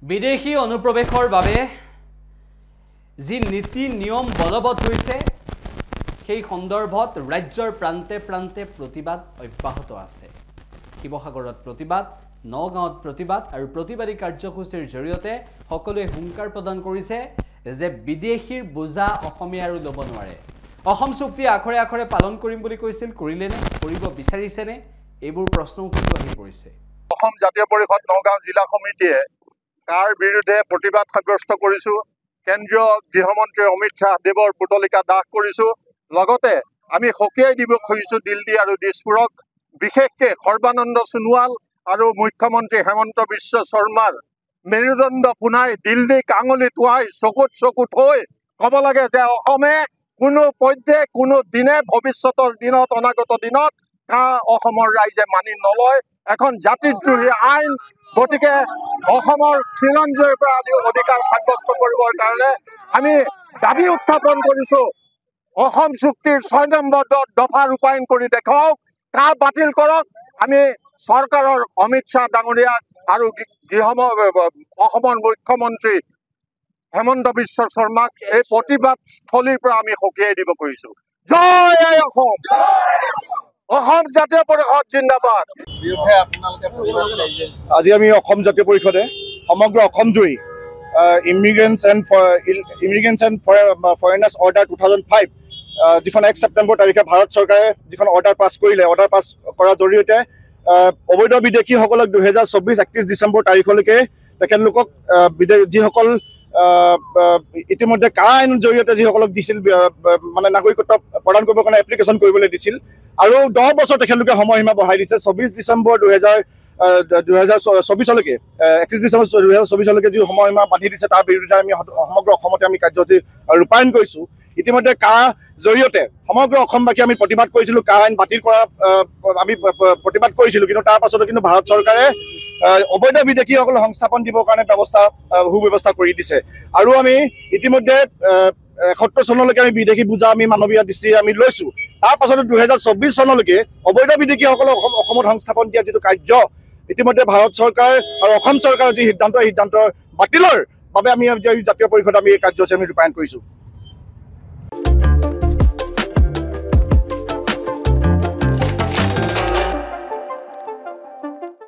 বিদেশী অনুপ্ৰৱেশৰ বাবে যি নীতি নিয়ম বলবৎ হৈছে সেই সন্দৰ্ভত ৰাজ্যৰ প্ৰান্তে প্ৰান্তে প্ৰতিবাদ অব্যাহত আছে। শিৱসাগৰত প্ৰতিবাদ, নগাঁৱত প্ৰতিবাদ আৰু প্ৰতিবাদী কাৰ্যসূচীৰ জৰিয়তে সকলোৱে হুংকাৰ প্ৰদান কৰিছে যে বিদেশীৰ বোজা অসমীয়া আৰু ল'ব নোৱাৰে। অসম চুক্তি আখৰে আখৰে পালন কৰিম বুলি কৈছিল, কৰিলেনে, কৰিব বিচাৰিছেনে, এইবোৰ প্ৰশ্ন উত্থাপিত আহি পৰিছে। অসম জাতীয় পৰিষদ নগাঁও জিলা সমিতিয়ে কাৰ বিৰুদ্ধে প্ৰতিবাদ সাব্যস্ত কৰিছোঁ। কেন্দ্ৰীয় গৃহমন্ত্ৰী অমিত শ্বাহদেৱৰ পুতলিকা দাহ কৰিছোঁ। লগতে আমি সকীয়াই দিব খুজিছোঁ দিল্লী আৰু দিছপুৰক, বিশেষকৈ সৰ্বানন্দ সোণোৱাল আৰু মুখ্যমন্ত্ৰী হেমন্ত বিশ্ব শৰ্মাৰ মেৰুদণ্ড পোনাই দিল্লীক আঙুলি টুৱাই চকুত চকু থৈ ক'ব লাগে যে অসমে কোনো পধ্যে কোনো দিনে ভৱিষ্যতৰ দিনত অনাগত দিনত অসমৰ ৰাইজে মানি নলয় এখন জাতিদ্ৰোহী আইন। গতিকে অসমৰ খিলঞ্জীৰ পৰা অধিকাৰ সাব্যস্ত কৰিবৰ কাৰণে আমি দাবী উত্থাপন কৰিছোঁ। অসম চুক্তিৰ 6 নম্বৰ দফা ৰূপায়ণ কৰি দেখুৱাওক, বাতিল কৰক। আমি চৰকাৰৰ অমিত শ্বাহ ডাঙৰীয়াক আৰু অসমৰ মুখ্যমন্ত্ৰী হেমন্ত বিশ্ব শৰ্মাক এই প্ৰতিবাদ স্থলীৰ পৰা আমি সকীয়াই দিব খুজিছোঁ। জয় আই অসম! অসম জাতীয় পৰিষদ জিন্দাবাদ। আজি আমি অসম জাতীয় পৰিষদে সমগ্ৰ অসমজুৰি ইমিগ্ৰেণ্টছ এণ্ড ফৰেনাৰ্ছ অৰ্ডাৰ 2005 যিখন 1 ছেপ্টেম্বৰ তাৰিখে ভাৰত চৰকাৰে যিখন অৰ্ডাৰ পাছ কৰিলে, অৰ্ডাৰ পাছ কৰাৰ জৰিয়তে অবৈধ বিদেশীসকলক 2024 31 ডিচেম্বৰ তাৰিখলৈকে তেখেতলোকক যিসকল ইতিমধ্যে কাৰা আইনৰ জৰিয়তে যিসকলক দিছিল মানে নাগৰিকত্ব প্ৰদান কৰিবৰ কাৰণে এপ্লিকেশ্যন কৰিবলৈ দিছিল আৰু 10 বছৰ তেখেতলোকে সময়সীমা বঢ়াই দিছে। 24 ডিচেম্বৰ 2024লৈকে 31 ডিচেম্বৰ 2024লৈকে যি সময়সীমা বান্ধি দিছে তাৰ বিৰুদ্ধে আমি সমগ্ৰ অসমতে আমি কাৰ্যসূচী ৰূপায়ণ কৰিছোঁ। ইতিমধ্যে কা জৰিয়তে সমগ্ৰ অসমবাসী আমি প্ৰতিবাদ কৰিছিলোঁ, কা আইন বাতিল কৰা আমি প্ৰতিবাদ কৰিছিলোঁ, কিন্তু তাৰ পাছতো কিন্তু ভাৰত চৰকাৰে অবৈধ বিদেশীসকলক সংস্থাপন দিবৰ কাৰণে সুব্যৱস্থা কৰি দিছে। আৰু আমি ইতিমধ্যে 71 চনলৈকে আমি বিদেশী বোজা আমি মানৱীয় দৃষ্টিৰে আমি লৈছোঁ। তাৰ পাছতো 2024 চনলৈকে অবৈধ বিদেশীসকলক অসমত সংস্থাপন দিয়া যিটো কাৰ্য ইতিমধ্যে ভাৰত চৰকাৰ আৰু অসম চৰকাৰৰ যি সিদ্ধান্ত, এই সিদ্ধান্তৰ বাতিলৰ বাবে আমি জাতীয় পৰিষদে আমি এই কাৰ্যসূচী আমি ৰূপায়ণ কৰিছোঁ।